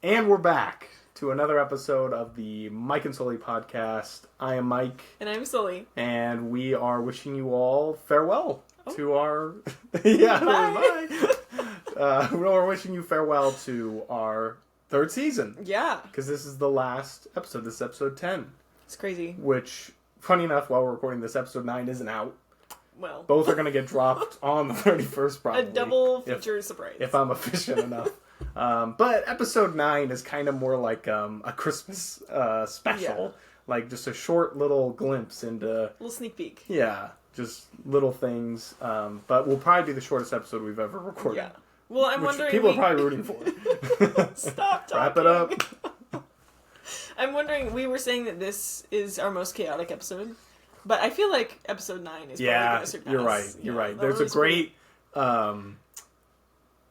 And we're back to another episode of the Mike and Sully podcast. I am Mike. And I'm Sully. And we are wishing you all farewell to our... Bye. We're wishing you farewell to our third season. Yeah. Because this is the last episode. This is episode 10. It's crazy. Which, funny enough, while we're recording this, episode 9 isn't out. Well. Both are going to get dropped on the 31st probably. A double feature surprise. If I'm efficient enough. But episode 9 is kind of more like a Christmas special. Yeah. Like just a short little glimpse into... A little sneak peek. Yeah, just little things. But will probably be the shortest episode we've ever recorded. Yeah. Well, I'm wondering... People are probably rooting for. Stop talking. Wrap it up. I'm wondering, we were saying that this is our most chaotic episode. But I feel like episode 9 is probably going to surpass. You're right. You're right. There's a great...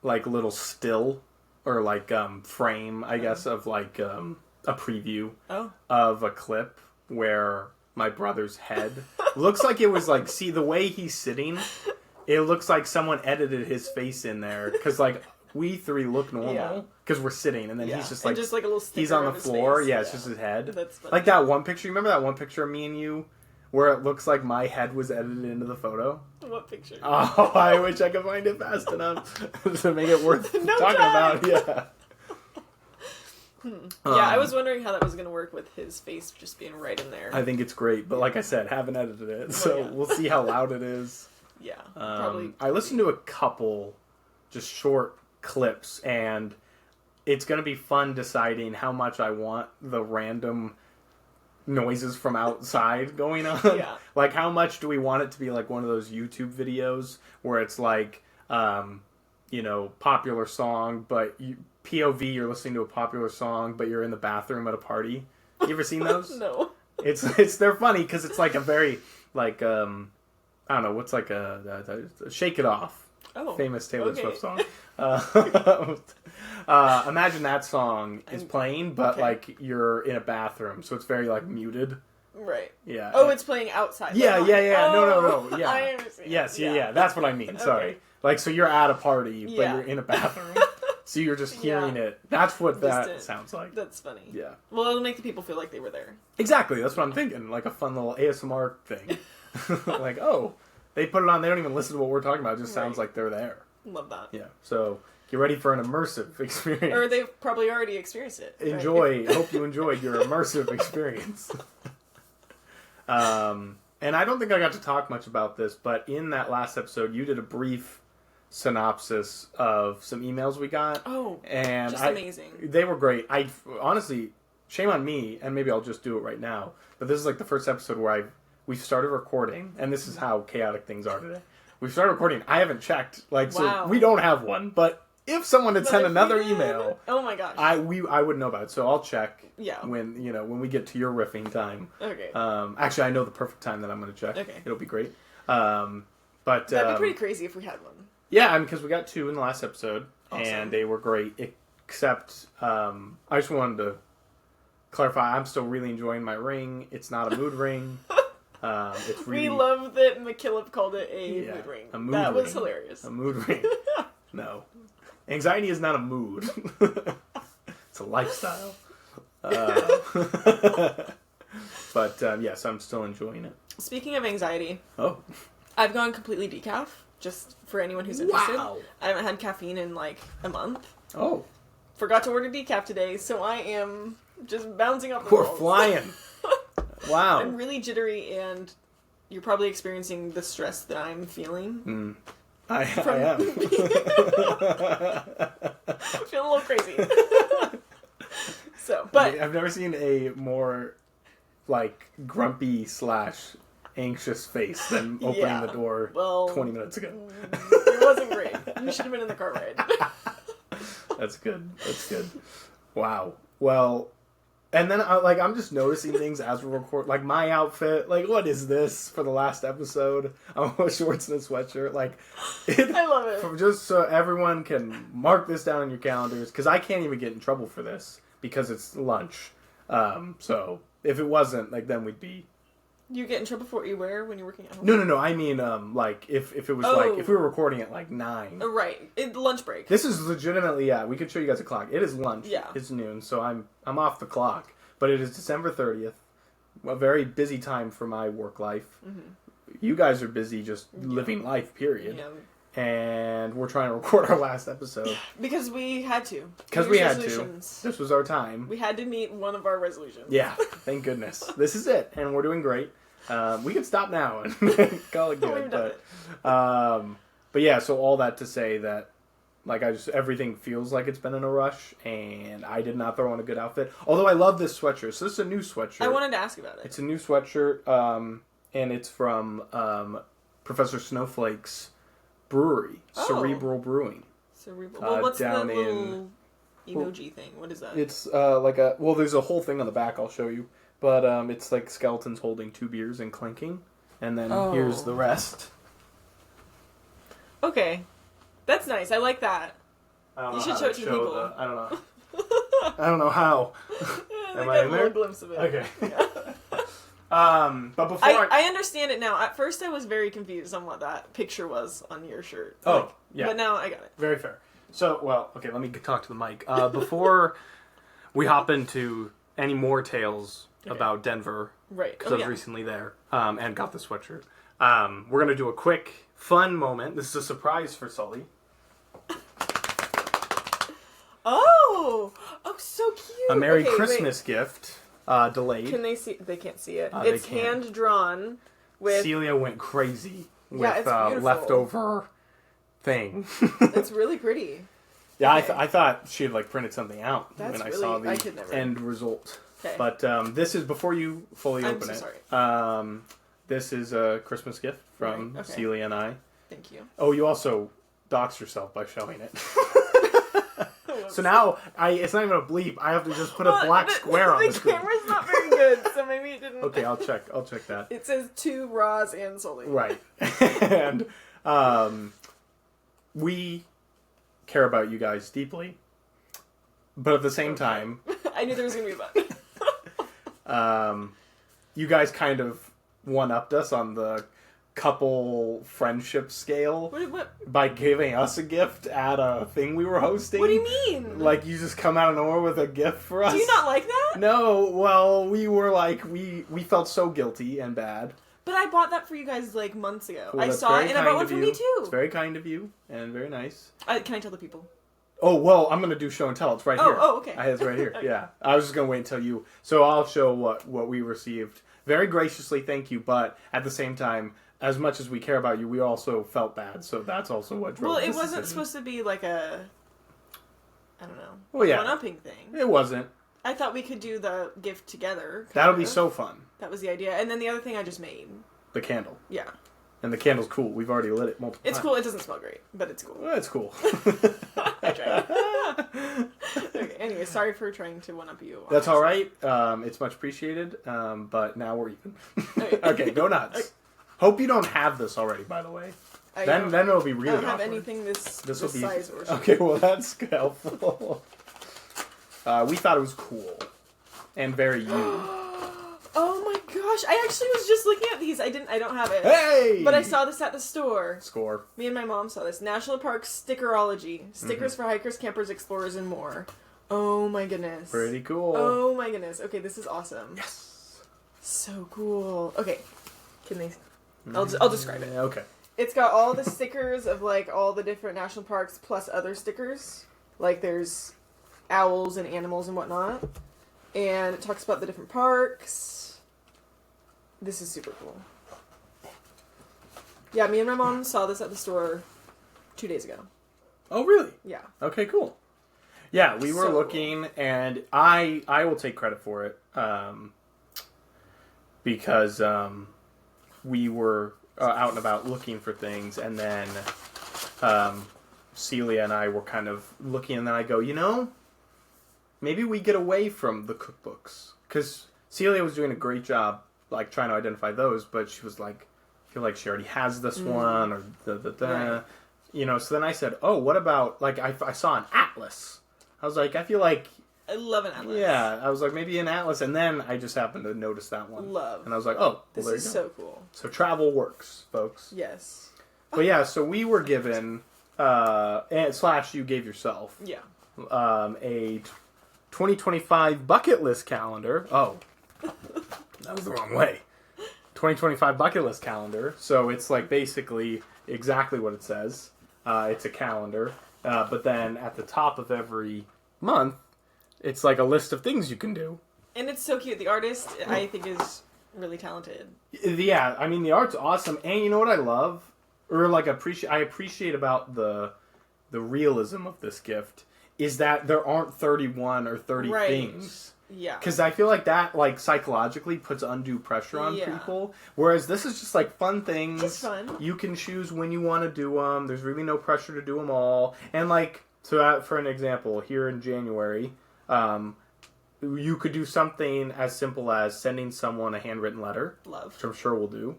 like little still or like frame, I guess, of like a preview of a clip where my brother's head looks like it was like, see the way he's sitting, it looks like someone edited his face in there because like we three look normal because we're sitting and then he's just like, a little he's on the floor. Face. Yeah, it's just his head. That's funny. Like that one picture. You remember that one picture of me and you? Where it looks like my head was edited into the photo. What picture? Oh, I wish I could find it fast enough to make it worth talking about. Yeah. Yeah, I was wondering how that was going to work with his face just being right in there. I think it's great, but like I said, haven't edited it, so we'll see how loud it is. Yeah, probably. I listened to a couple just short clips, and it's going to be fun deciding how much I want the random noises from outside going on. Yeah. Like how much do we want it to be like one of those YouTube videos where it's like popular song but POV you're listening to a popular song but you're in the bathroom at a party. You ever seen those? No. It's they're funny because it's like a very like I don't know what's like a Shake It Off. Famous Taylor Swift song. Imagine that song is playing, but like you're in a bathroom, so it's very like muted. Right. Yeah. Oh, it's playing outside. Yeah. Oh, No. Yeah. I understand. Yes. Yeah. That's what I mean. Sorry. Okay. Like, so you're at a party, but you're in a bathroom, so you're just hearing it. That's what that sounds like. That's funny. Yeah. Well, it'll make the people feel like they were there. Exactly. That's what I'm thinking. Like a fun little ASMR thing. Like, oh. They put it on. They don't even listen to what we're talking about. It just sounds like they're there. Love that. Yeah. So get ready for an immersive experience. Or they've probably already experienced it. Enjoy. Hope you enjoyed your immersive experience. And I don't think I got to talk much about this, but in that last episode, you did a brief synopsis of some emails we got. Oh, and just amazing. They were great. I honestly, shame on me, and maybe I'll just do it right now. But this is like the first episode where we've started recording, and this is how chaotic things are today. We've started recording. I haven't checked, so we don't have one. But if someone had sent another email, oh my gosh, I would know about it. So I'll check. Yeah. When we get to your riffing time. Okay. Actually, I know the perfect time that I'm going to check. Okay. It'll be great. But that'd be pretty crazy if we had one. Yeah, I mean, because we got 2 in the last episode, and they were great. Except, I just wanted to clarify, I'm still really enjoying my ring. It's not a mood ring. It's really... We love that McKillop called it a mood ring. A mood that ring. was hilarious. A mood ring. No. Anxiety is not a mood. It's a lifestyle. But, yes, I'm still enjoying it. Speaking of anxiety. Oh. I've gone completely decaf, just for anyone who's interested. Wow. I haven't had caffeine in like a month. Oh. Forgot to order decaf today, so I am just bouncing off the walls. We're flying. Wow. I'm really jittery, and you're probably experiencing the stress that I'm feeling. I am. I'm feeling a little crazy. So, but I've never seen a more like grumpy / anxious face than opening the door 20 minutes ago. It wasn't great. You should have been in the car ride. That's good. That's good. Wow. Well, and then I'm just noticing things as we record. Like my outfit. Like, what is this for the last episode? I'm wearing shorts and a sweatshirt. I love it. Just so everyone can mark this down in your calendars, because I can't even get in trouble for this because it's lunch. So if it wasn't, then we'd be You get in trouble for what you wear when you're working at home? No. I mean, like, if it was, like, if we were recording at, like, 9. Right. Lunch break. This is legitimately, we could show you guys a clock. It is lunch. Yeah. It's noon, so I'm off the clock. But it is December 30th. A very busy time for my work life. Mm-hmm. You guys are busy just living life, period. Yeah. And we're trying to record our last episode. Because we had to. Because we had to. This was our time. We had to meet one of our resolutions. Yeah, thank goodness. This is it, and we're doing great. We can stop now and call it good. But yeah, so all that to say that, like, everything feels like it's been in a rush, and I did not throw on a good outfit. Although I love this sweatshirt. So this is a new sweatshirt. I wanted to ask about it. It's a new sweatshirt, and it's from Professor Snowflake's brewery, Cerebral Brewing. Cerebral. Well, what's the little emoji thing? What is that? It's like a... Well, there's a whole thing on the back I'll show you. But it's like skeletons holding 2 beers and clinking. And then here's the rest. Okay. That's nice. I like that. You should show it to people. I don't know. I don't know how. Am I in there? A glimpse of it. Okay. But before I understand it now. At first I was very confused on what that picture was on your shirt. Yeah. But now I got it. Very fair. So, well, okay, let me talk to the mic. Before we hop into any more tales about Denver, right? Because I was recently there and got the sweatshirt. We're going to do a quick, fun moment. This is a surprise for Sully. Oh, so cute. A Merry Christmas gift. Delayed. Can they see? They can't see it. It's hand drawn with... Celia went crazy with leftover thing. It's really pretty. Yeah, okay. I thought she had like printed something out when I saw the end result. Okay. But this is, before you fully open it. Sorry. This is a Christmas gift from Celia and I. Thank you. Oh, you also doxed yourself by showing it. So now, it's not even a bleep. I have to just put a black square on the screen. The camera's not very good, so maybe it didn't... Okay, I'll check that. It says to Roz and Sully. Right. And we care about you guys deeply. But at the same time... I knew there was going to be a button. You guys kind of one-upped us on the couple friendship scale by giving us a gift at a thing we were hosting. What do you mean? Like, you just come out of nowhere with a gift for us? Do you not like that? No, well, we were like, we felt so guilty and bad. But I bought that for you guys, like, months ago. Well, I saw it, and I bought one for me, too. It's very kind of you, and very nice. Can I tell the people? Oh, well, I'm going to do show and tell. It's right here. Oh, okay. It's right here, okay. Yeah. I was just going to wait until you... So I'll show what we received. Very graciously, thank you, but at the same time... As much as we care about you, we also felt bad, so that's also what drove it wasn't supposed to be like a... I don't know. Well, yeah. One-upping thing. It wasn't. I thought we could do the gift together. That'll be so fun. That was the idea. And then the other thing I just made. The candle. Yeah. And the candle's cool. We've already lit it multiple times. It's cool. It doesn't smell great, but it's cool. Well, it's cool. I tried. Okay, anyway, sorry for trying to one-up you. That's all right. It's much appreciated, but now we're even. Okay, go nuts. Okay. Hope you don't have this already, by the way. Then it'll be really awkward. I don't have anything this size or something. Okay, well, that's helpful. We thought it was cool. And very you. Oh my gosh, I actually was just looking at these. I don't have it. Hey! But I saw this at the store. Score. Me and my mom saw this. National Park Stickerology. Stickers for hikers, campers, explorers, and more. Oh my goodness. Pretty cool. Oh my goodness. Okay, this is awesome. Yes. So cool. Okay. Can they... I'll describe it. Okay. It's got all the stickers of, like, all the different national parks plus other stickers. Like, there's owls and animals and whatnot. And it talks about the different parks. This is super cool. Yeah, me and my mom saw this at the store 2 days ago. Oh, really? Yeah. Okay, cool. Yeah, we were looking, and I will take credit for it. Because... we were out and about looking for things, and then Celia and I were kind of looking, and then I go, maybe we get away from the cookbooks. Because Celia was doing a great job, like, trying to identify those, but she was like, I feel like she already has this one, or right. So then I said, oh, what about, like, I saw an atlas. I was like, I feel like I love an atlas. Yeah, I was like, maybe an atlas, and then I just happened to notice that one. Love. And I was like, oh, well, this is so cool. So travel works, folks. Yes. But yeah, so we were given, / you gave yourself. Yeah. A 2025 bucket list calendar. Oh, that was the wrong way. 2025 bucket list calendar. So it's like basically exactly what it says. It's a calendar. But then at the top of every month, it's like a list of things you can do. And it's so cute. The artist, I think, is really talented. Yeah, I mean, the art's awesome. And you know what I love? Or like I appreciate about the realism of this gift is that there aren't 31 or 30 things. Yeah. Because I feel like that, like, psychologically puts undue pressure on people. Whereas this is just, like, fun things. Just fun. You can choose when you want to do them. There's really no pressure to do them all. And, like, so for an example, here in January, you could do something as simple as sending someone a handwritten letter. Love. Which I'm sure we'll do.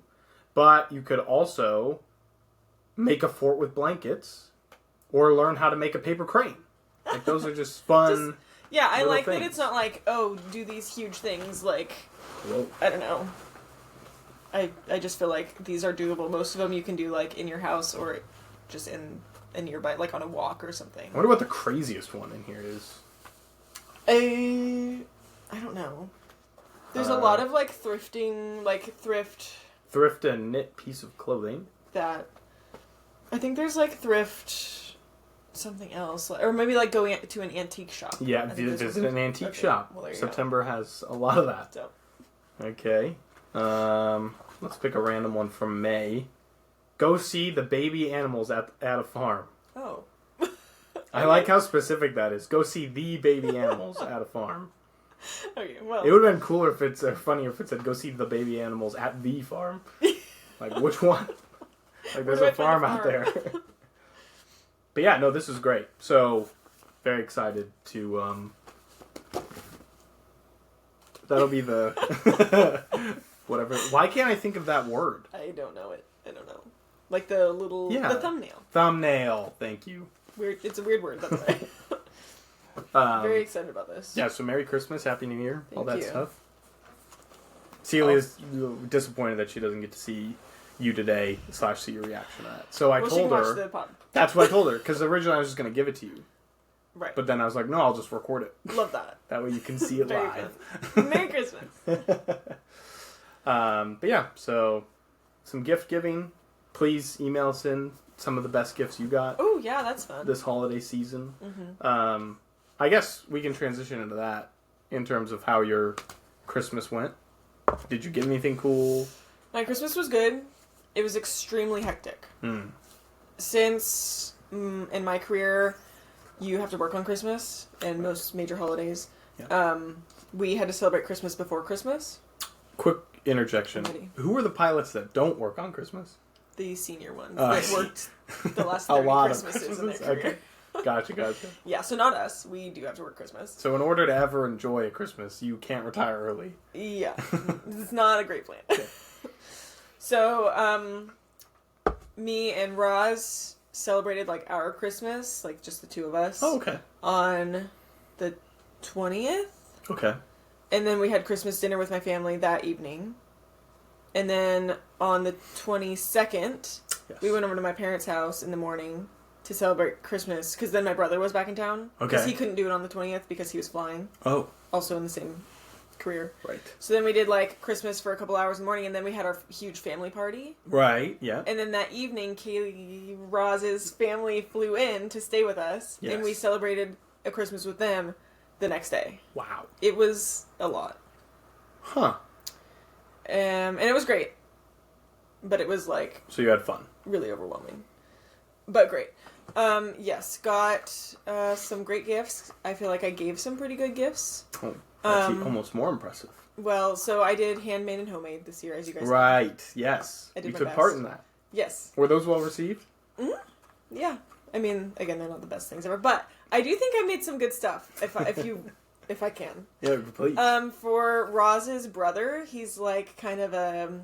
But you could also make a fort with blankets or learn how to make a paper crane. Like, those are just fun... Yeah, I like things. that it's not like, oh, do these huge things, like, Whoa. I don't know. I just feel like these are doable. Most of them you can do, like, in your house or just in a nearby, like, on a walk or something. I wonder what the craziest one in here is. I don't know. There's a lot of, like, thrifting, like, Thrift a knit piece of clothing. That. I think there's, like, thrift... something else, or maybe like going to an antique shop. Yeah, visit an antique shop. Well, September has a lot of that. So. Okay. Let's pick a random one from May. Go see the baby animals at a farm. Oh. I like how specific that is. Go see the baby animals at a farm. Okay, well. It would have been cooler if it's funnier if it said go see the baby animals at the farm. Like, which one? Like, there's a farm out there. But yeah, no, this is great. So, very excited to, that'll be the, whatever. Why can't I think of that word? I don't know it. I don't know. Like the little, the thumbnail. Thumbnail, thank you. Weird. It's a weird word, that's right. Very excited about this. Yeah, so Merry Christmas, Happy New Year, all that you. stuff. Celia's disappointed that she doesn't get to see you today / see your reaction to that. So I told her. That's what I told her, because originally I was just going to give it to you. Right. But then I was like, no, I'll just record it. Love that. That way you can see it live. Merry Christmas. But yeah, so some gift giving. Please email us in some of the best gifts you got. Oh, yeah, that's fun. This holiday season. Mm-hmm. I guess we can transition into that in terms of how your Christmas went. Did you get anything cool? My Christmas was good. It was extremely hectic. Since in my career, you have to work on Christmas and most major holidays. Yeah. We had to celebrate Christmas before Christmas. Quick interjection. Who are the pilots that don't work on Christmas? The senior ones that worked the last 30 Christmases in their career. Okay. Gotcha. Yeah, so not us. We do have to work Christmas. So in order to ever enjoy a Christmas, you can't retire early. Yeah. It's not a great plan. Okay. So, me and Roz celebrated, like, our Christmas, like, just the two of us. Oh, okay. On the 20th. Okay. And then we had Christmas dinner with my family that evening. And then on the 22nd, we went over to my parents' house in the morning to celebrate Christmas, because then my brother was back in town. Okay. Because he couldn't do it on the 20th because he was flying. Oh. Also in the same career. Right. So then we did, like, Christmas for a couple hours in the morning, and then we had our huge family party. Right, yeah. And then that evening, Kaylee Roz's family flew in to stay with us, and we celebrated a Christmas with them the next day. Wow. It was a lot. Huh. And it was great. But it was, like... So you had fun. Really overwhelming. But great. Yes, got some great gifts. I feel like I gave some pretty good gifts. Oh, that's almost more impressive. Well, so I did handmade and homemade this year, as you guys know. Right, yes. I did you my took best. part in that. Yes. Were those well received? Mm-hmm. Yeah. I mean, again, they're not the best things ever, but I do think I made some good stuff, if I can. Yeah, please. For Roz's brother, he's like kind of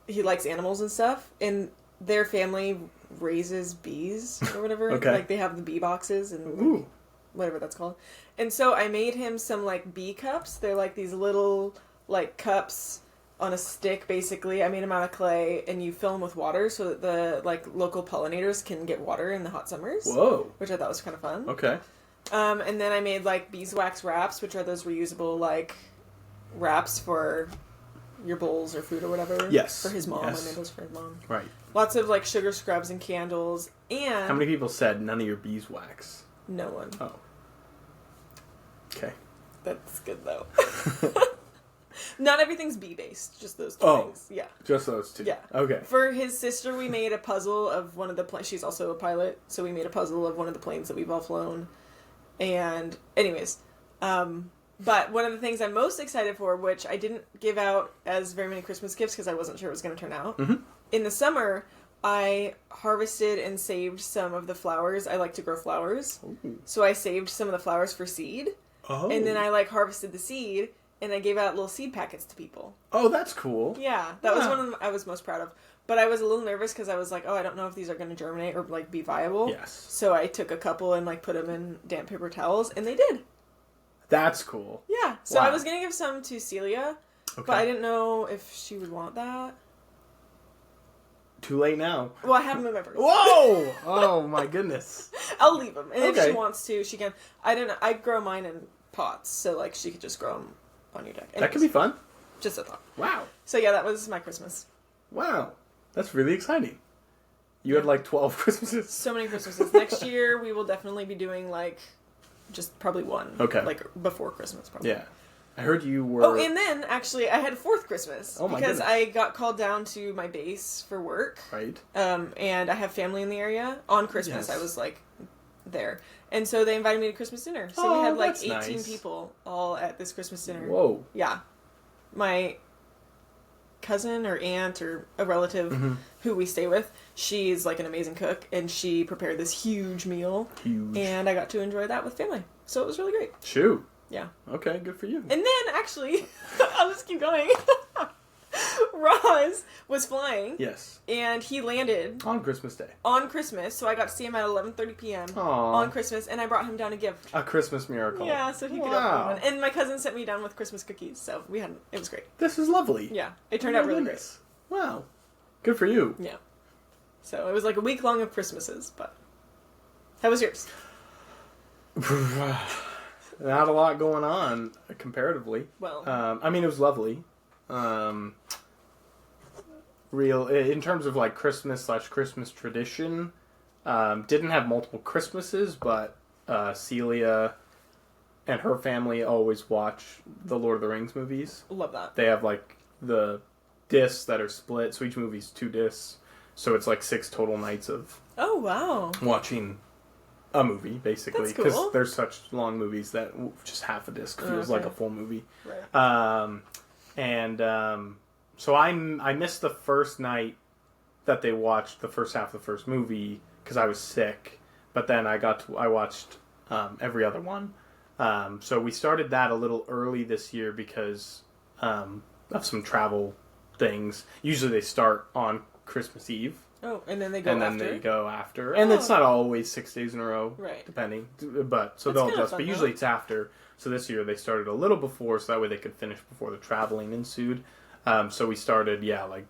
he likes animals and stuff, and their family raises bees or whatever. Okay. Like they have the bee boxes and Ooh. whatever that's called. And so I made him some, like, bee cups. They're, like, these little, like, cups on a stick, basically. I made them out of clay, and you fill them with water so that the, like, local pollinators can get water in the hot summers. Whoa. Which I thought was kind of fun. Okay. And then I made, like, beeswax wraps, which are those reusable, like, wraps for your bowls or food or whatever. Yes. For his mom. Yes. I made those for his mom. Right. Lots of, like, sugar scrubs and candles, and... How many people said none of your beeswax? No one. Oh. Okay. That's good, though. Not everything's bee-based, just those two things. Yeah. Just those two. Yeah. Okay. For his sister, we made a puzzle of one of the planes. She's also a pilot, so we made a puzzle of one of the planes that we've all flown. And, anyways, but one of the things I'm most excited for, which I didn't give out as very many Christmas gifts because I wasn't sure it was going to turn out. Mm-hmm. In the summer, I harvested and saved some of the flowers. I like to grow flowers. Ooh. So I saved some of the flowers for seed. Oh. And then I, like, harvested the seed, and I gave out little seed packets to people. Oh, that's cool. Yeah, that was one of them I was most proud of. But I was a little nervous because I was like, oh, I don't know if these are going to germinate or, like, be viable. Yes. So I took a couple and, like, put them in damp paper towels, and they did. That's cool. Yeah. So Wow. I was going to give some to Celia, Okay. but I didn't know if she would want that. Too late now. Well, I have them in my purse. Whoa! Oh, my goodness. I'll leave them. And if Okay. she wants to, she can. I don't know. I grow mine in pots, so, like, she could just grow them on your deck. That could be fun. Just a thought. Wow. So, yeah, that was my Christmas. Wow. That's really exciting. You had, like, 12 Christmases. So many Christmases. Next year, we will definitely be doing, like, just probably one. Okay. Like, before Christmas, probably. Yeah. I heard you were... Oh, and then, actually, I had a fourth Christmas. Oh, my because goodness. I got called down to my base for work. Right. And I have family in the area. On Christmas, Yes. I was, like, there. And so they invited me to Christmas dinner. So Oh, we had, like, that's 18 nice. people all at this Christmas dinner. Whoa. Yeah. My cousin or aunt or a relative who we stay with, she's, like, an amazing cook. And she prepared this huge meal. Huge. And I got to enjoy that with family. So it was really great. Shoot. Yeah. Okay, good for you. And then, actually, I'll just keep going. Roz was flying. Yes. And he landed On Christmas Day. on Christmas, so I got to see him at 11:30 p.m. Aww. on Christmas, and I brought him down a gift. A Christmas miracle. Yeah, so he could Wow. open one. And my cousin sent me down with Christmas cookies, so it was great. This is lovely. Yeah, it turned out really great. Wow. Good for you. Yeah. So it was like a week long of Christmases, but how was yours? Not a lot going on, comparatively. Well, I mean, it was lovely. In terms of, like, Christmas/Christmas tradition, didn't have multiple Christmases, but Celia and her family always watch the Lord of the Rings movies. love that. They have, like, the discs that are split, so each movie's 2 discs. So it's, like, 6 total nights of Oh, wow. watching a movie, basically. That's cool. there's such long movies that just half a disc feels like a full movie. Right. So I missed the first night that they watched the first half of the first movie because I was sick. But then I watched every other one. So we started that a little early this year because of some travel things. Usually they start on Christmas Eve. Oh, and then they go And after? then they go after. And it's not always 6 days in a row, Right. depending. But so That's they'll kinda adjust. fun, But though. usually it's after. So this year they started a little before, so that way they could finish before the traveling ensued. So we started, like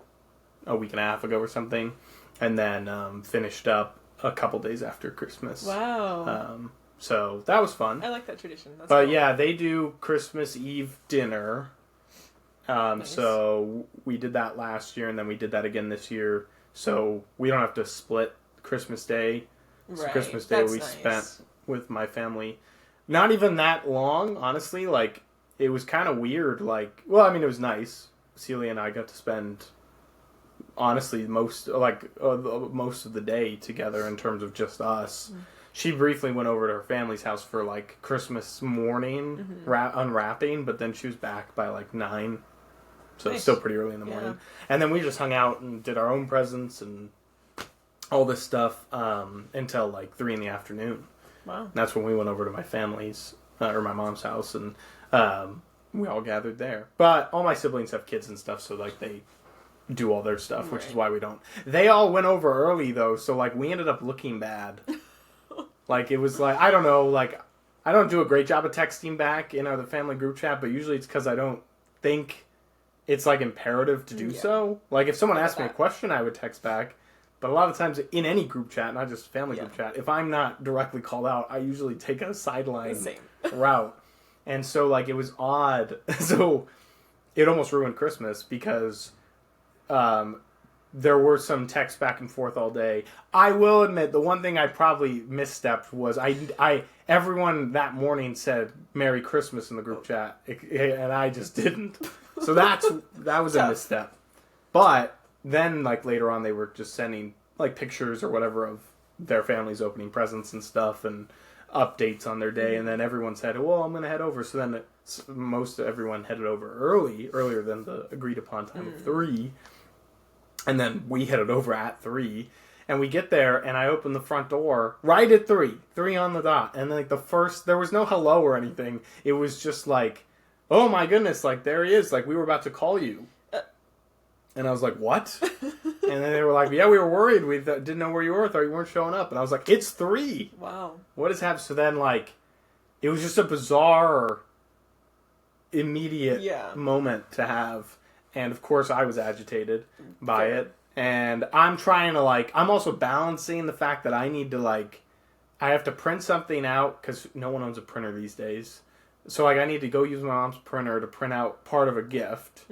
a week and a half ago or something, and then finished up a couple days after Christmas. Wow. So that was fun. I like that tradition. That's But cool. yeah, they do Christmas Eve dinner. Nice. So we did that last year, and then we did that again this year. So we don't have to split Christmas Day. So Right. Christmas Day That's we nice. spent with my family. Not even that long, honestly. Like, it was kind of weird. Like, well, I mean, it was nice. Celia and I got to spend, honestly, most of the day together in terms of just us. Mm. She briefly went over to her family's house for, like, Christmas morning unwrapping, but then she was back by, like, 9. So Nice. it's still pretty early in the morning. Yeah. And then we just hung out and did our own presents and all this stuff until, like, 3 in the afternoon. Wow. And that's when we went over to my family's, or my mom's house, and we all gathered there. But all my siblings have kids and stuff, so, like, they do all their stuff, which is Right. why we don't. They all went over early, though, so, like, we ended up looking bad. Like, it was, like, I don't know, like, I don't do a great job of texting back in the family group chat, but usually it's because I don't think it's like imperative to do so. Like if someone asked me a question, I would text back. But a lot of times in any group chat, not just family group chat, if I'm not directly called out, I usually take a sideline route. And so like it was odd. So it almost ruined Christmas because there were some texts back and forth all day. I will admit the one thing I probably misstepped was everyone that morning said Merry Christmas in the group chat, and I just didn't. So that was a misstep. But then like later on they were just sending like pictures or whatever of their families opening presents and stuff and updates on their day, and then everyone said, well, I'm going to head over. So then most everyone headed over earlier than the agreed upon time of 3. And then we headed over at 3, and we get there, and I open the front door right at 3 on the dot. And like there was no hello or anything. It was just like, oh my goodness, like there he is. Like we were about to call you. And I was like, what? And then they were like, yeah, we were worried. We didn't know where you were. Thought you weren't showing up. And I was like, it's 3. Wow. What has happened? So then like, it was just a bizarre, immediate moment to have. And of course I was agitated by it. And I'm trying to like, I'm also balancing the fact that I need to like, I have to print something out because no one owns a printer these days. So like I need to go use my mom's printer to print out part of a gift.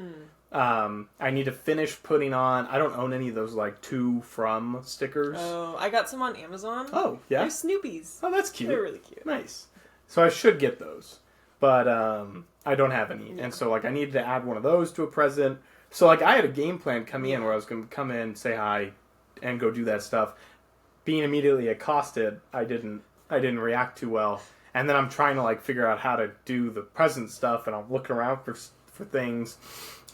I need to finish putting on, I don't own any of those like to from stickers. Oh, I got some on Amazon. Oh, yeah? They're Snoopy's. Oh, that's cute. They're really cute. Nice. So I should get those. But I don't have any. Yeah. And so like I needed to add one of those to a present. So like I had a game plan coming in where I was going to come in, say hi, and go do that stuff. Being immediately accosted, I didn't react too well. And then I'm trying to like figure out how to do the present stuff, and I'm looking around for things,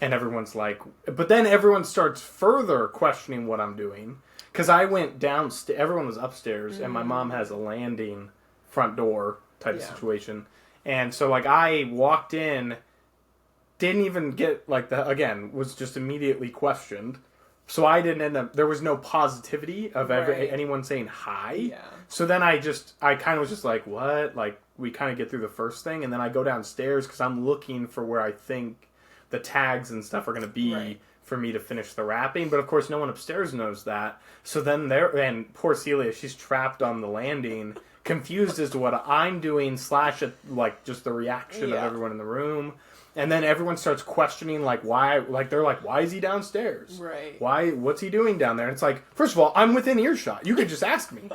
and everyone's like, but then everyone starts further questioning what I'm doing. Because I went downstairs, everyone was upstairs, and my mom has a landing front door type of situation. And so, like, I walked in, didn't even get, like, was just immediately questioned. So I didn't end up, there was no positivity of anyone saying hi. Yeah. So then I kind of was just like, what? Like, we kind of get through the first thing, and then I go downstairs because I'm looking for where I think the tags and stuff are going to be for me to finish the wrapping. But, of course, no one upstairs knows that. So then and poor Celia, she's trapped on the landing, confused as to what I'm doing, like just the reaction of everyone in the room. And then everyone starts questioning, like, why, like, they're like, why is he downstairs? Right. What's he doing down there? And it's like, first of all, I'm within earshot. You could just ask me.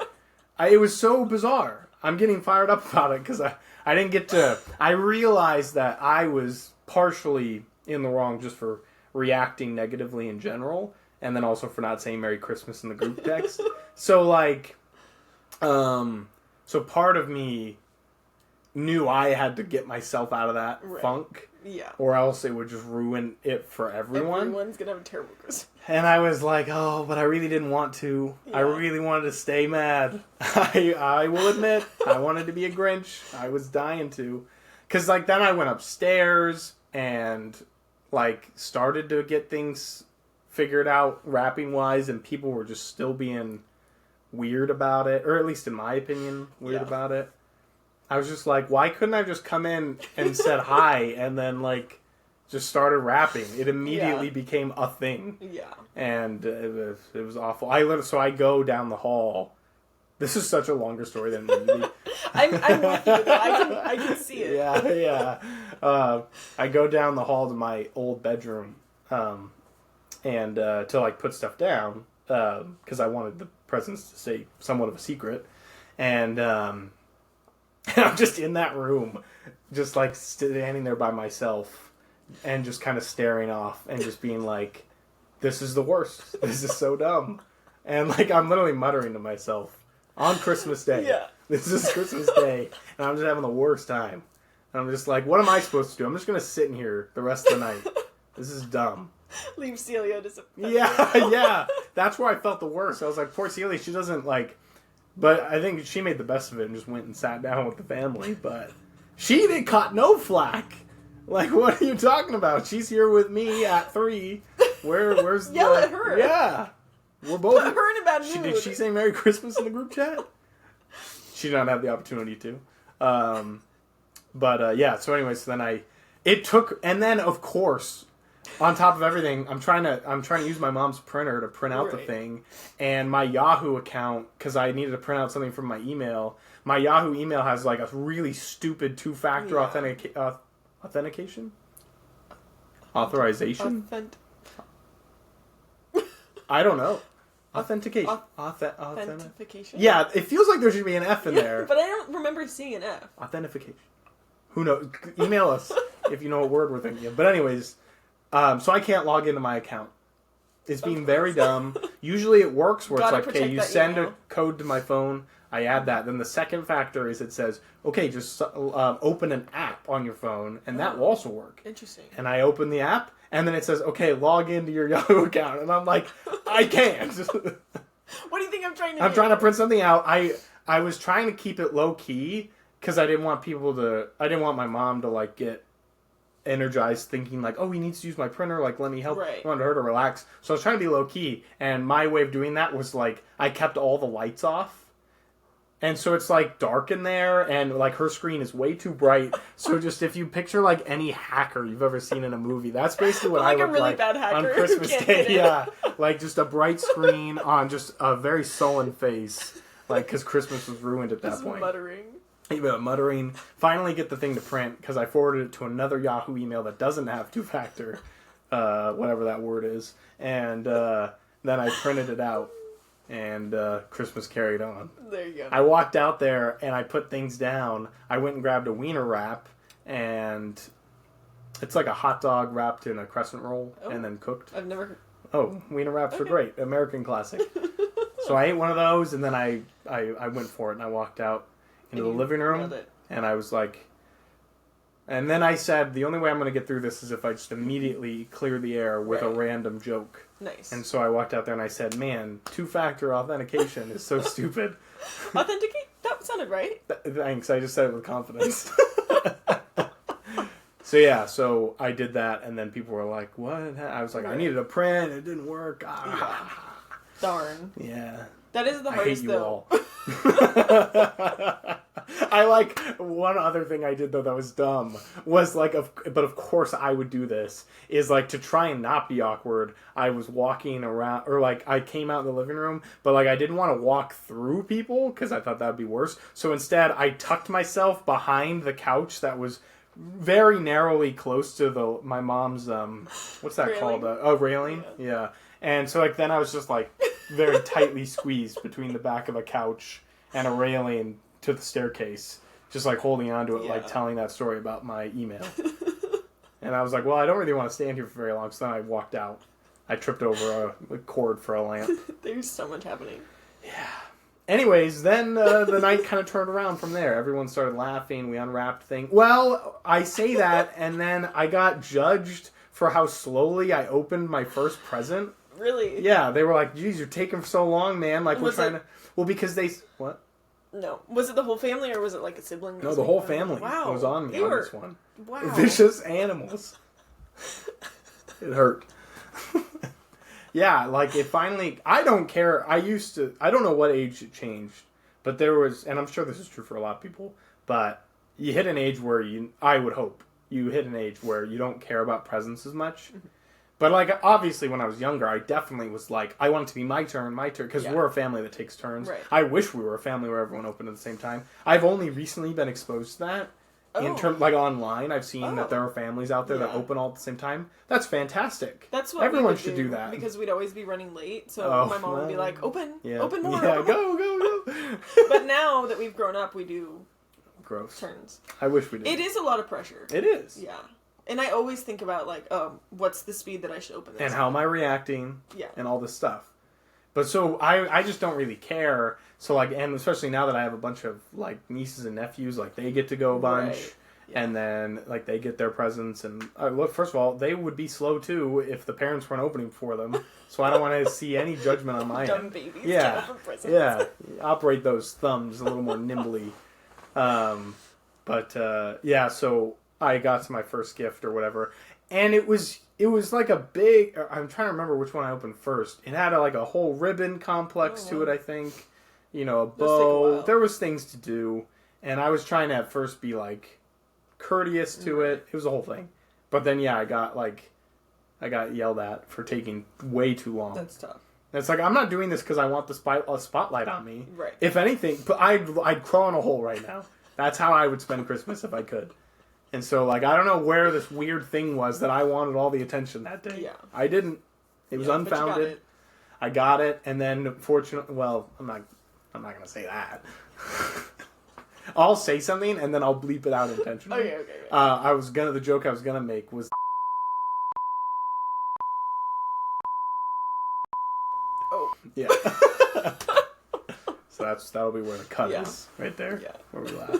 It was so bizarre. I'm getting fired up about it because I didn't get to, I realized that I was partially in the wrong just for reacting negatively in general. And then also for not saying Merry Christmas in the group text. So, like, so part of me knew I had to get myself out of that funk. Yeah. Or else it would just ruin it for everyone. Everyone's going to have a terrible Christmas. And I was like, oh, but I really didn't want to. Yeah. I really wanted to stay mad. I will admit, I wanted to be a Grinch. I was dying to. Because, like, then I went upstairs and, like, started to get things figured out wrapping-wise, and people were just still being weird about it. Or at least in my opinion, weird about it. I was just like, why couldn't I just come in and said hi and then, like, just started rapping? It immediately became a thing. Yeah. And it was awful. So I go down the hall. This is such a longer story than it needed to be. I'm with you. I can see it. Yeah. I go down the hall to my old bedroom and to, like, put stuff down because I wanted the presents to stay somewhat of a secret. And I'm just in that room, just like standing there by myself and just kind of staring off and just being like, this is the worst. This is so dumb. And like, I'm literally muttering to myself on Christmas Day. Yeah. This is Christmas Day. And I'm just having the worst time. And I'm just like, what am I supposed to do? I'm just going to sit in here the rest of the night. This is dumb. Leave Celia disappointed. Yeah. That's where I felt the worst. I was like, poor Celia, she doesn't like... But I think she made the best of it and just went and sat down with the family. But she caught no flack. Like, what are you talking about? She's here with me at 3. Where's Yell at her. Yeah. We're both... Put her in a bad mood. Did she say Merry Christmas in the group chat? She did not have the opportunity to. Yeah. So anyway, so then and then of course, on top of everything, I'm trying to use my mom's printer to print out the thing, and my Yahoo account, because I needed to print out something from my email. My Yahoo email has like a really stupid two-factor authentication, authorization. I don't know. Authentication. Authentication. Yeah, it feels like there should be an F in there. But I don't remember seeing an F. Authentication. Who knows? Email us if you know what word we're thinking of. But anyways, so I can't log into my account. It's being very dumb. Usually it works where it's like, okay, you send a code to my phone, I add that. Then the second factor is it says, okay, just open an app on your phone, and that will also work. Interesting. And I open the app, and then it says, okay, log into your Yahoo account. And I'm like, I can't. What do you think I'm trying to do? I'm trying to print something out. I was trying to keep it low key because I didn't want my mom to like get energized thinking like, oh, he needs to use my printer, like let me help. I wanted her to relax. So I was trying to be low key, and my way of doing that was like I kept all the lights off. And so it's like dark in there, and like her screen is way too bright. So just if you picture like any hacker you've ever seen in a movie, that's basically what I look like on Christmas Day. Yeah, like just a bright screen on just a very sullen face, like because Christmas was ruined at that point. Muttering. Finally get the thing to print because I forwarded it to another Yahoo email that doesn't have two-factor, whatever that word is, and then I printed it out. And Christmas carried on. There you go. I walked out there and I put things down. I went and grabbed a wiener wrap, and it's like a hot dog wrapped in a crescent roll and then cooked. I've never. Oh, wiener wraps are great, American classic. So I ate one of those, and then I went for it, and I walked out into the living room, and I was like. And then I said, the only way I'm going to get through this is if I just immediately clear the air with a random joke. Nice. And so I walked out there and I said, man, two-factor authentication is so stupid. Authenticate? That sounded right. Thanks. I just said it with confidence. So I did that, and then people were like, what? I was like, I needed a print. It didn't work. Darn. Yeah. That is the hardest, though. I like one other thing I did though that was dumb was like but of course I would do this is like to try and not be awkward. I was walking around or like I came out in the living room, but like I didn't want to walk through people because I thought that would be worse. So instead I tucked myself behind the couch that was very narrowly close to my mom's what's that railing? Called? Railing. Yeah. And so like then I was just like very tightly squeezed between the back of a couch and a railing to the staircase, just like holding on to it, like telling that story about my email. And I was like, well, I don't really want to stand here for very long, so then I walked out. I tripped over a cord for a lamp. There's so much happening. Yeah. Anyways, then the night kind of turned around from there. Everyone started laughing. We unwrapped things. Well, I say that, and then I got judged for how slowly I opened my first present. Really? Yeah, they were like, geez, you're taking so long, man. Like, we're trying to... Well, because they... What? No. Was it the whole family, or was it like a sibling? No, the whole family was on me on this one. Wow. Vicious animals. It hurt. Yeah, like, it finally... I don't care. I don't know what age it changed, but there was... And I'm sure this is true for a lot of people, but you hit an age where I would hope, you hit an age where you don't care about presents as much. But, like, obviously when I was younger, I definitely was like, I want it to be my turn, because we're a family that takes turns. Right. I wish we were a family where everyone opened at the same time. I've only recently been exposed to that. In terms, like, online, I've seen that there are families out there that open all at the same time. That's fantastic. That's what everyone should do that. Because we'd always be running late, so my mom would be like, open more. Yeah, open go. But now that we've grown up, we do turns. I wish we did. It is a lot of pressure. It is. Yeah. And I always think about, like, what's the speed that I should open this? And how am I reacting? Yeah. And all this stuff. But so, I just don't really care. So, like, and especially now that I have a bunch of, like, nieces and nephews, like, they get to go a bunch. Right. Yeah. And then, like, they get their presents. And, look, first of all, they would be slow, too, if the parents weren't opening for them. So I don't want to see any judgment on my Dumb end. babies. Yeah. Yeah. Operate those thumbs a little more nimbly. Yeah, so... I got to my first gift or whatever, and it was like a big... I'm trying to remember which one I opened first. It had like a whole ribbon complex to it, I think. You know, a bow. There was things to do, And I was trying to at first be, like, courteous to it. It was a whole thing. But then, yeah, I got yelled at for taking way too long. That's tough. And it's like, I'm not doing this because I want the spotlight on me. Right. If anything, but I'd crawl in a hole right now. That's how I would spend Christmas if I could. And so, like, I don't know where this weird thing was that I wanted all the attention that day. Yeah. I didn't. It was unfounded. But you got it. I got it, and then fortunately, well, I'm not gonna say that. I'll say something and then I'll bleep it out intentionally. Okay. The joke I was gonna make was. Oh. Yeah. So that'll be where the cut is, right there, where we laugh,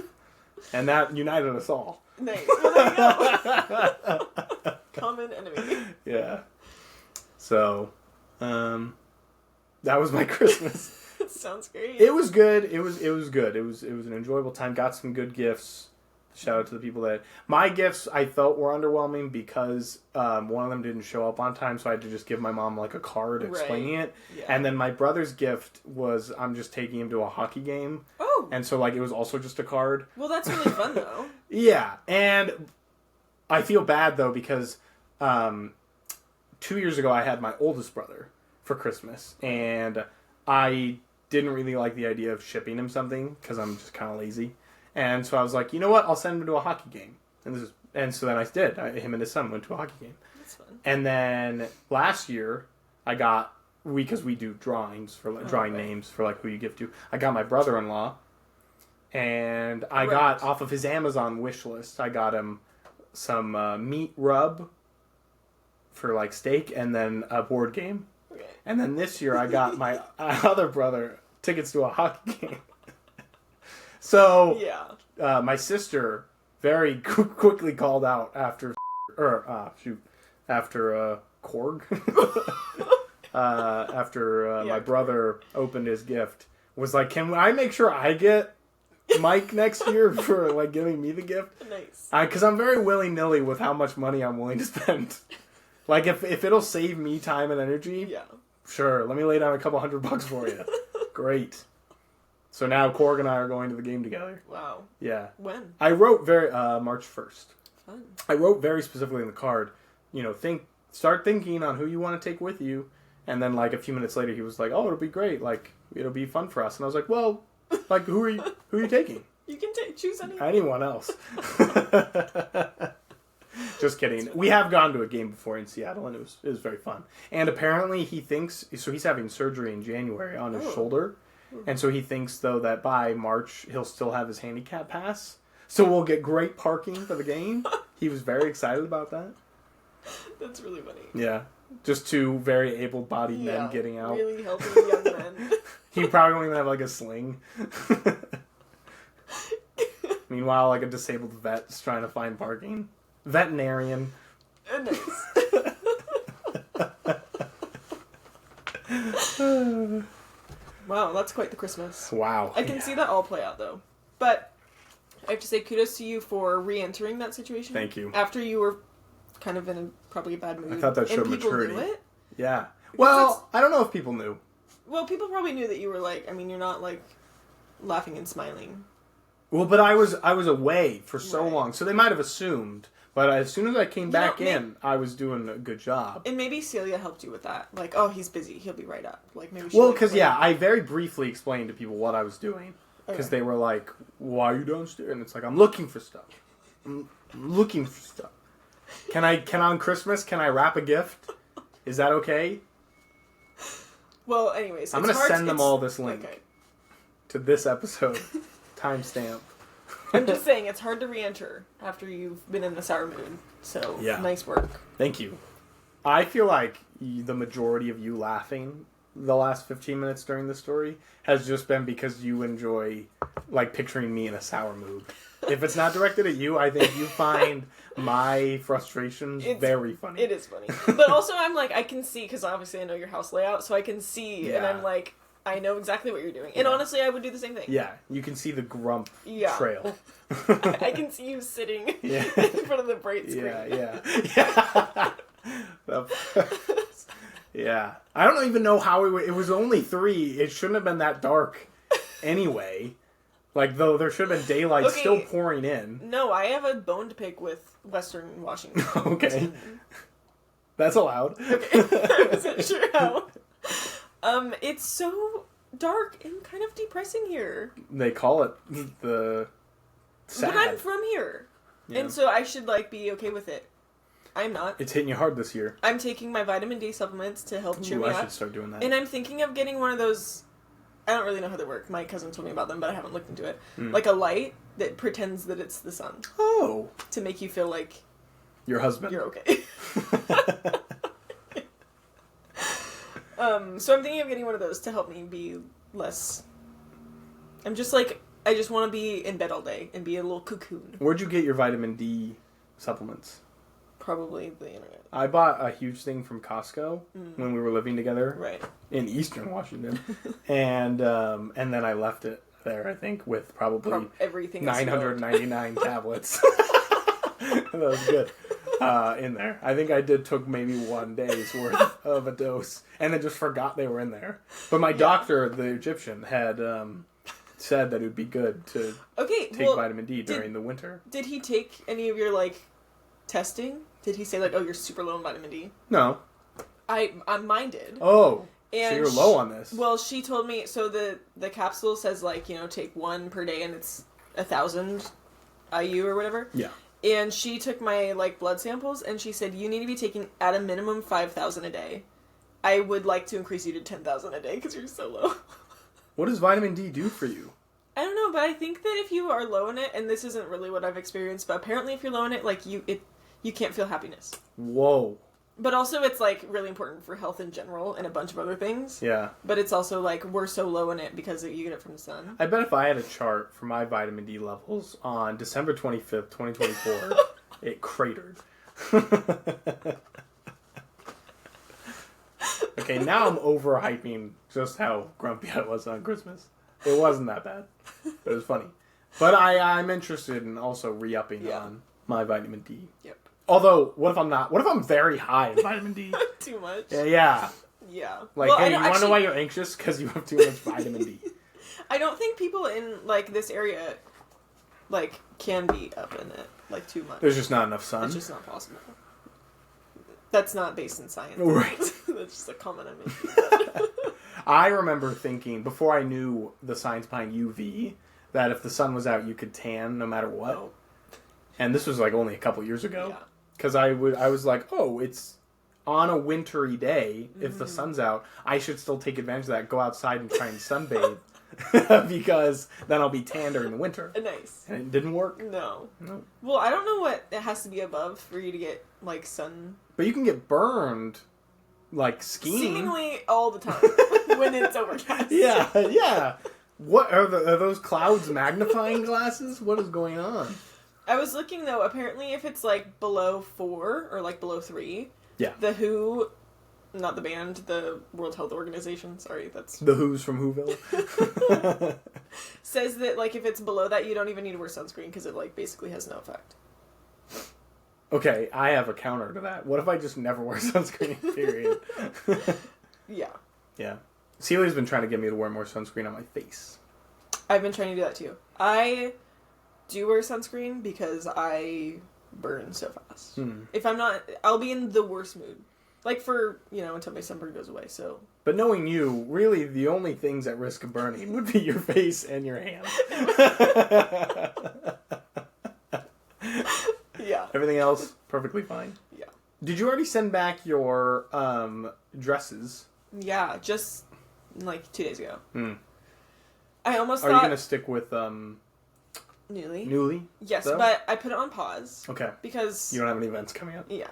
and that united us all. Nice. Well, there you go. Common enemy. Yeah. So, that was my Christmas. Sounds great. It was good. It was good. It was an enjoyable time. Got some good gifts. Shout out to the people that... My gifts, I felt, were underwhelming because one of them didn't show up on time, so I had to just give my mom, like, a card explaining it. Yeah. And then my brother's gift was, I'm just taking him to a hockey game. Oh. And so, like, it was also just a card. Well, that's really fun, though. Yeah. And I feel bad, though, because 2 years ago I had my oldest brother for Christmas. And I didn't really like the idea of shipping him something because I'm just kind of lazy. And so I was like, you know what? I'll send him to a hockey game. And so then I did. Him and his son went to a hockey game. That's fun. And then last year, because we do drawings for drawing names for like who you give to. I got my brother-in-law, and I got off of his Amazon wish list. I got him some meat rub for like steak, and then a board game. Okay. And then this year, I got my other brother tickets to a hockey game. So, my sister very quickly called out after Korg. After my brother opened his gift, was like, can I make sure I get Mike next year for like giving me the gift? Nice. Because I'm very willy-nilly with how much money I'm willing to spend. Like, if it'll save me time and energy, sure, let me lay down a couple $100 for you. Great. So now Korg and I are going to the game together. Wow. Yeah. When? I wrote March 1st. Fun. I wrote very specifically in the card, start thinking on who you want to take with you. And then like a few minutes later he was like, oh, it'll be great. Like, it'll be fun for us. And I was like, well, like, who are you taking? You can choose anyone else. Just kidding. We have gone to a game before in Seattle, and it was very fun. And apparently he's having surgery in January on his shoulder. And so he thinks, though, that by March, he'll still have his handicap pass. So we'll get great parking for the game. He was very excited about that. That's really funny. Yeah. Just two very able-bodied men getting out. Really healthy young men. He probably won't even have, like, a sling. Meanwhile, like, a disabled vet's trying to find parking. Veterinarian. Nice. Wow, that's quite the Christmas. Wow. I can see that all play out, though. But I have to say kudos to you for re-entering that situation. Thank you. After you were kind of in probably a bad mood. I thought that showed maturity. Knew it? Yeah. Well, I don't know if people knew. Well, people probably knew that you were like, I mean, you're not like laughing and smiling. Well, but I was away for so long, so they might have assumed. But as soon as I came back in, I was doing a good job. And maybe Celia helped you with that. Like, oh, he's busy. He'll be right up. Like maybe. Well, because I very briefly explained to people what I was doing. Because they were like, why are you downstairs? And it's like, I'm looking for stuff. I'm looking for stuff. Can on Christmas, can I wrap a gift? Is that okay? Well, anyways. I'm going to send them all this link to this episode. Timestamp. I'm just saying, it's hard to re-enter after you've been in a sour mood. So, nice work. Thank you. I feel like the majority of you laughing the last 15 minutes during the story has just been because you enjoy, like, picturing me in a sour mood. If it's not directed at you, I think you find my frustrations very funny. It is funny. But also, I'm like, I can see, because obviously I know your house layout, so I can see, and I'm like, I know exactly what you're doing. And honestly, I would do the same thing. Yeah, you can see the grump trail. I can see you sitting in front of the bright screen. Yeah. Yeah. I don't even know how it was only 3. It shouldn't have been that dark anyway. Like, though there should have been daylight still pouring in. No, I have a bone to pick with Western Washington. Okay. That's allowed. Okay. I wasn't sure how. It's so dark and kind of depressing here. They call it the sad. But I'm from here. Yeah. And so I should, like, be okay with it. I'm not. It's hitting you hard this year. I'm taking my vitamin D supplements to help cheer me up. I should start doing that. And I'm thinking of getting one of those... I don't really know how they work. My cousin told me about them, but I haven't looked into it. Like a light that pretends that it's the sun. Oh. To make you feel like... Your husband. You're okay. So I'm thinking of getting one of those to help me be less... I'm just like... I just want to be in bed all day and be a little cocoon. Where'd you get your vitamin D supplements? Probably the internet. I bought a huge thing from Costco when we were living together, right, in Eastern Washington, and then I left it there. I think with probably everything 999 tablets. That was good in there. I think I took maybe 1 day's worth of a dose, and then just forgot they were in there. But my doctor, the Egyptian, had said that it would be good to take vitamin D during the winter. Did he take any of your testing? Did he say oh, you're super low in vitamin D? No. Mine did. Oh. And so you're low on this. Well, she told me, so the capsule says take 1 per day and it's 1,000 IU or whatever. Yeah. And she took my blood samples and she said you need to be taking at a minimum 5,000 a day. I would like to increase you to 10,000 a day because you're so low. What does vitamin D do for you? I don't know, but I think that if you are low in it, and this isn't really what I've experienced, but apparently if you're low in it, you can't feel happiness. Whoa. But also it's really important for health in general and a bunch of other things. Yeah. But it's also we're so low in it because you get it from the sun. I bet if I had a chart for my vitamin D levels on December 25th, 2024, it cratered. Okay, now I'm overhyping just how grumpy I was on Christmas. It wasn't that bad. It was funny. But I'm interested in also re-upping on my vitamin D. Yep. Although, what if I'm not? What if I'm very high in vitamin D? Too much? Yeah. Yeah. Hey, you want to know why you're anxious? Because you have too much vitamin D. I don't think people in, this area, can be up in it, too much. There's just not enough sun? It's just not possible. That's not based in science. Right. That's just a comment I made. I remember thinking, before I knew the science behind UV, that if the sun was out, you could tan no matter what. Oh. And this was, only a couple years ago. Yeah. Because I was like, oh, it's on a wintry day, if the sun's out, I should still take advantage of that, go outside and try and sunbathe. Because then I'll be tan during the winter. Nice. And it didn't work. No. Well, I don't know what it has to be above for you to get, sun. But you can get burned, skiing. Seemingly all the time, when it's overcast. Yeah. What, are those clouds magnifying glasses? What is going on? I was looking, though, apparently if it's, below 4, or, below 3, yeah. The WHO, not the band, the World Health Organization, sorry, that's... The Who's from Whoville. Says that, if it's below that, you don't even need to wear sunscreen, because it, basically has no effect. Okay, I have a counter to that. What if I just never wear sunscreen, period? Yeah. Yeah. Celia's been trying to get me to wear more sunscreen on my face. I've been trying to do that, too. I do wear sunscreen because I burn so fast. If I'm not, I'll be in the worst mood. For, until my sunburn goes away, so. But knowing you, really the only things at risk of burning would be your face and your hands. Yeah. Everything else, perfectly fine. Yeah. Did you already send back your dresses? Yeah, just 2 days ago. I almost thought... Are you going to stick with Newly? Yes, though? But I put it on pause. Okay. Because... You don't have any events coming up? Yeah.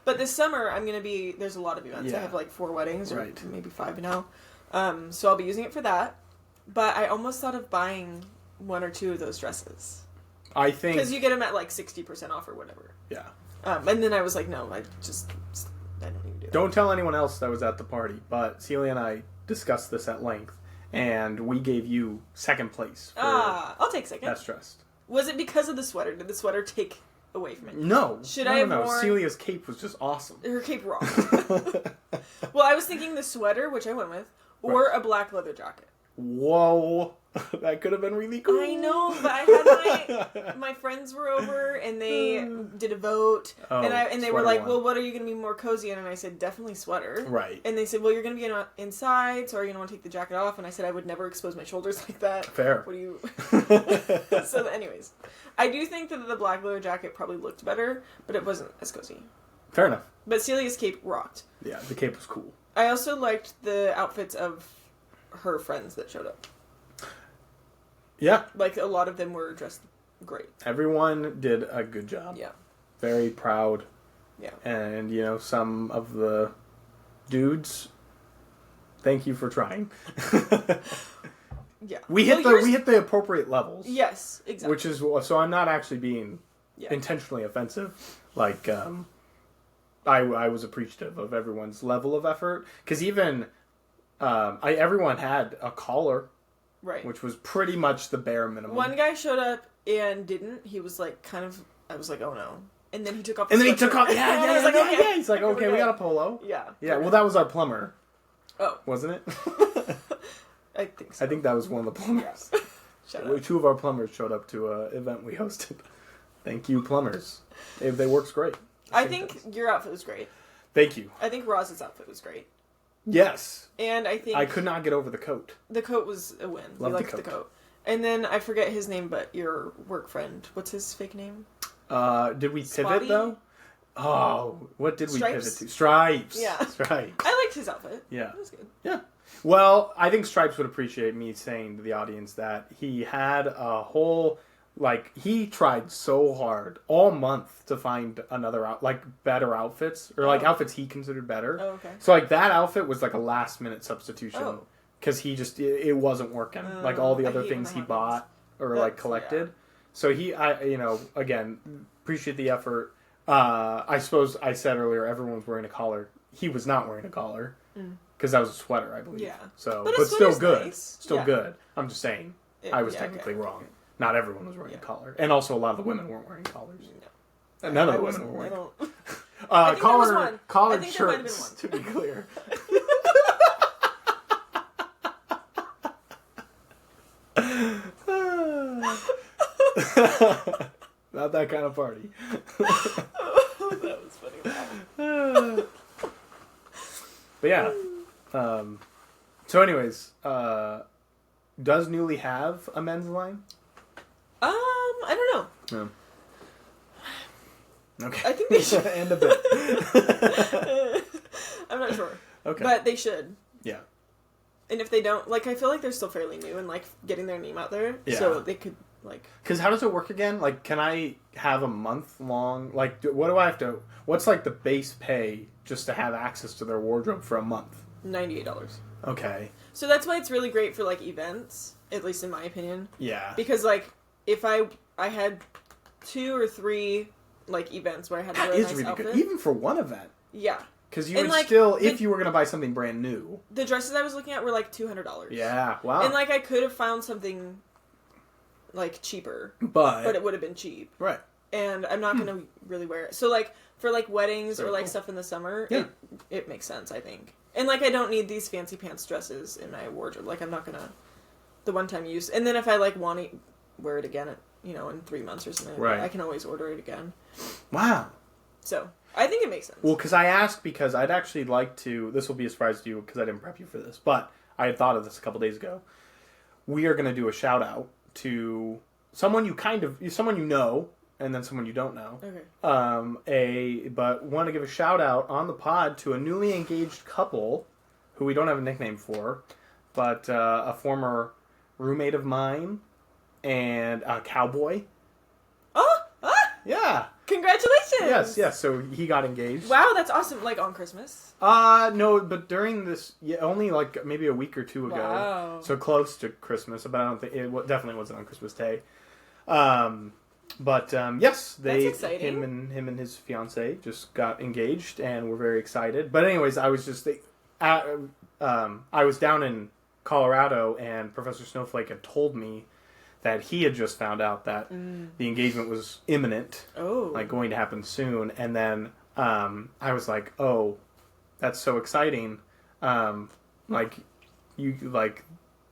But this summer, I'm going to be... There's a lot of events. Yeah. I have 4 weddings, or maybe 5 now. So I'll be using it for that. But I almost thought of buying 1 or 2 of those dresses. I think... Because you get them at 60% off or whatever. Yeah. And then I was like, no, I don't need to do that. Don't tell anyone else that was at the party, but Celia and I discussed this at length, and we gave you second place. I'll take second. Best dressed. Was it because of the sweater? Did the sweater take away from it? No. I have more? Celia's cape was just awesome. Her cape rocked. Well, I was thinking the sweater, which I went with, or a black leather jacket. whoa, that could have been really cool. I know, but I had my friends were over and they did a vote, and they were like, well, what are you going to be more cozy in? And I said, definitely sweater. Right. And they said, well, you're going to be inside, so are you going to want to take the jacket off? And I said, I would never expose my shoulders like that. Fair. What do you... So anyways, I do think that the black leather jacket probably looked better, but it wasn't as cozy. Fair enough. But Celia's cape rocked. Yeah, the cape was cool. I also liked the outfits of her friends that showed up. Yeah. Like, a lot of them were dressed great. Everyone did a good job. Yeah. Very proud. Yeah. And, some of the dudes, thank you for trying. Yeah. We hit the appropriate levels. Yes, exactly. Which is, so I'm not actually being intentionally offensive. Like, I was appreciative of everyone's level of effort. Because even, everyone had a collar. Right. Which was pretty much the bare minimum. One guy showed up and didn't. He was like, I was like, oh no. And then he took off the sweatshirt. And then he took off, yeah. He's like, okay, we got a polo. Yeah. Yeah, well, that was our plumber. Oh. Wasn't it? I think so. I think that was one of the plumbers. Yeah. Shut up. 2 of our plumbers showed up to an event we hosted. Thank you, plumbers. They works great. I think your outfit was great. Thank you. I think Roz's outfit was great. Yes. And I think... I could not get over the coat. The coat was a win. Love we liked the coat. And then, I forget his name, but your work friend. What's his fake name? Did we pivot, though? Oh, what did we pivot to? Stripes. Yeah. Stripes. I liked his outfit. Yeah. It was good. Yeah. Well, I think Stripes would appreciate me saying to the audience that he had a whole... Like, he tried so hard all month to find better outfits. Or, outfits he considered better. Oh, okay. So, that outfit was, a last-minute substitution. Oh. Because he just... It wasn't working. All the other things he bought or, collected. Yeah. So, again, appreciate the effort. I suppose I said earlier everyone was wearing a collar. He was not wearing a collar. Because that was a sweater, I believe. Yeah. So, but still good. Nice. Still good. I'm just saying. I was technically wrong. Okay. Not everyone was wearing a collar. And also a lot of the women weren't wearing collars. No. None of the women were wearing collared shirts, to be clear. Not that kind of party. That was funny. But yeah. So anyways, does Newly have a men's line? I don't know. No. Okay. I think they should. End a bit. I'm not sure. Okay. But they should. Yeah. And if they don't, I feel like they're still fairly new and, getting their name out there. Yeah. So they could, Because how does it work again? Can I have a month-long... what do I have to... What's, the base pay just to have access to their wardrobe for a month? $98. Okay. So that's why it's really great for, events, at least in my opinion. Yeah. Because, if I had 2 or 3, events where I had to wear a nice really outfit. Good. Even for one event. Yeah. Because you would still, if you were going to buy something brand new... The dresses I was looking at were, $200. Yeah, wow. And, I could have found something, cheaper. But it would have been cheap. Right. And I'm not going to really wear it. So, for, weddings or, stuff in the summer, it makes sense, I think. And, I don't need these fancy pants dresses in my wardrobe. I'm not going to... The one-time use. And then if I, want to wear it again, in 3 months or something, right. I can always order it again. Wow. So, I think it makes sense. Well, because I asked because I'd actually like to... This will be a surprise to you because I didn't prep you for this. But I had thought of this a couple days ago. We are going to do a shout-out to someone someone you know, and then someone you don't know. Okay. But want to give a shout-out on the pod to a newly engaged couple who we don't have a nickname for, but a former roommate of mine and a cowboy. Oh! Ah! Yeah. Congratulations! Yes. So he got engaged. Wow, that's awesome. On Christmas? No, but during this, only maybe a week or two ago. Wow. So close to Christmas, but I don't think it definitely wasn't on Christmas Day. Yes, that's exciting. him and his fiance just got engaged, and we're very excited. But anyways, I was just I was down in Colorado, and Professor Snowflake had told me that he had just found out that the engagement was imminent, going to happen soon, and then I was like, oh, that's so exciting,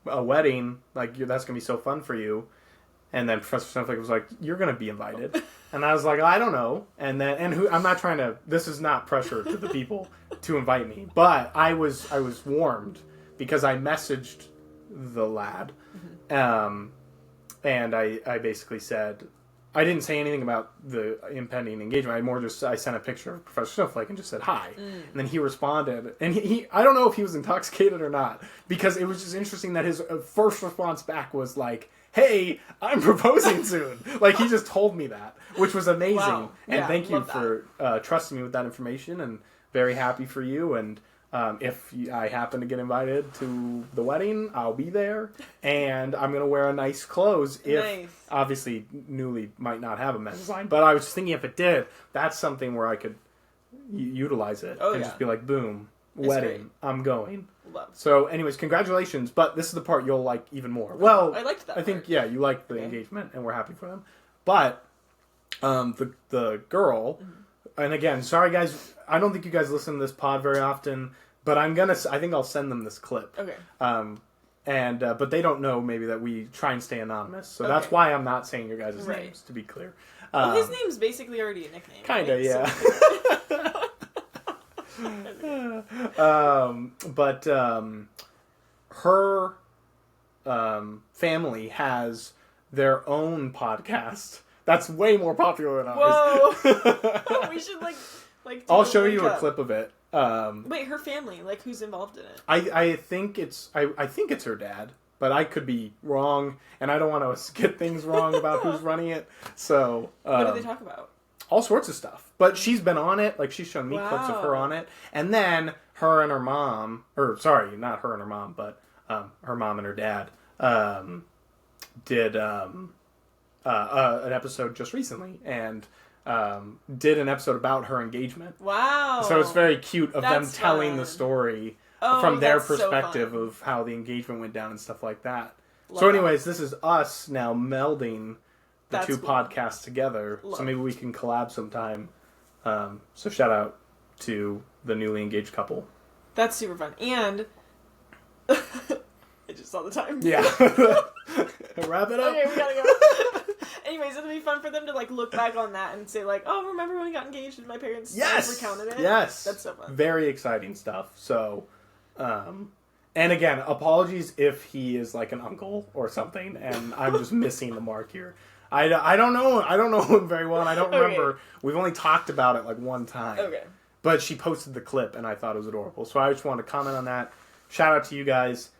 a wedding. Like, that's going to be so fun for you. And then Professor Snowflake was like, you're going to be invited. And I was like, I don't know. And I'm not trying to, this is not pressure to the people to invite me. But I was warmed because I messaged the lad. And I basically said, I didn't say anything about the impending engagement. I sent a picture of Professor Snowflake and just said hi. And then he responded. And he I don't know if he was intoxicated or not. Because it was just interesting that his first response back was like, hey, I'm proposing soon. Like, he just told me that, which was amazing. Wow. And thank you for trusting me with that information, and very happy for you. And if I happen to get invited to the wedding, I'll be there. And I'm going to wear a nice clothes. Obviously, Newly might not have a men's line, but I was just thinking if it did, that's something where I could utilize it just be like, boom, wedding, I'm going. Love. So, anyways, congratulations. But this is the part you'll like even more. Well, I liked that. I think you liked the engagement, and we're happy for them. But the girl, and again, sorry guys, I don't think you guys listen to this pod very often, but I think I'll send them this clip. Okay. But they don't know maybe that we try and stay anonymous, so that's why I'm not saying your guys' names, to be clear. Well, his name's basically already a nickname. Kinda, right? Yeah. But her family has their own podcast that's way more popular than ours. Whoa! We should like. I'll show you a clip of it. Wait, her family, like, who's involved in it? I think it's her dad, but I could be wrong, and I don't want to get things wrong about who's running it. So what do they talk about? All sorts of stuff. But she's been on it. Like, she's shown me clips of her on it. And then her and her mom, or sorry, not her and her mom, but her mom and her dad did an episode just recently, and did an episode about her engagement. Wow. So it's very cute of them telling the story from their perspective of how the engagement went down and stuff like that. So anyways, this is us now melding the two podcasts together. So maybe we can collab sometime. So shout out to the newly engaged couple. That's super fun. And I just saw the time. Yeah. Wrap it up. Okay, we gotta go. Anyways, it'll be fun for them to like look back on that and say like, oh, remember when we got engaged and my parents recounted it? Yes. That's so fun. Very exciting stuff. So, and again, apologies if he is like an uncle or something and I'm just missing the mark here. I don't know. I don't know him very well, and I don't remember. Okay. We've only talked about it like one time. Okay. But she posted the clip, and I thought it was adorable. So I just wanted to comment on that. Shout out to you guys.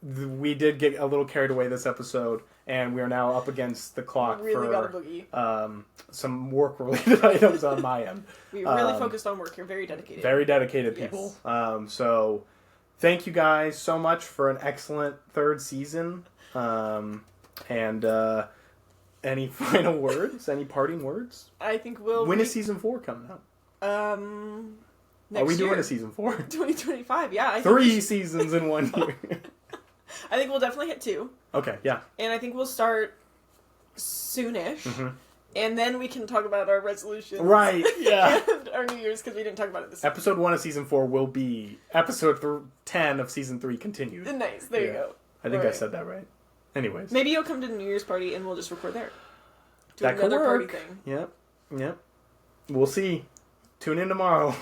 We did get a little carried away this episode, and we are now up against the clock for some work-related items on my end. We really focused on work. You're very dedicated. Very dedicated people. Yes. So thank you guys so much for an excellent third season. Any final words? Any parting words? I think when is season 4 coming out? Next Are we doing year. a season 4? 2025, yeah. 3 seasons in 1 year. I think we'll definitely hit 2. Okay, yeah. And I think we'll start soonish. Mm-hmm. And then we can talk about our resolutions. Right, yeah. And our New Year's, because we didn't talk about it this time. Episode 1 of season 4 will be episode 10 of season 3 continued. Nice, there you go. I think I said that right. Anyways. Maybe you'll come to the New Year's party and we'll just record there. Do that another could work. Party thing. Yep. We'll see. Tune in tomorrow.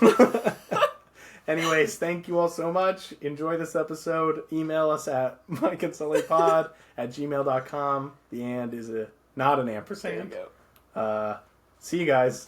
Anyways, thank you all so much. Enjoy this episode. Email us at mikeandsullypod@gmail.com. The and is not an ampersand. There you go. See you guys.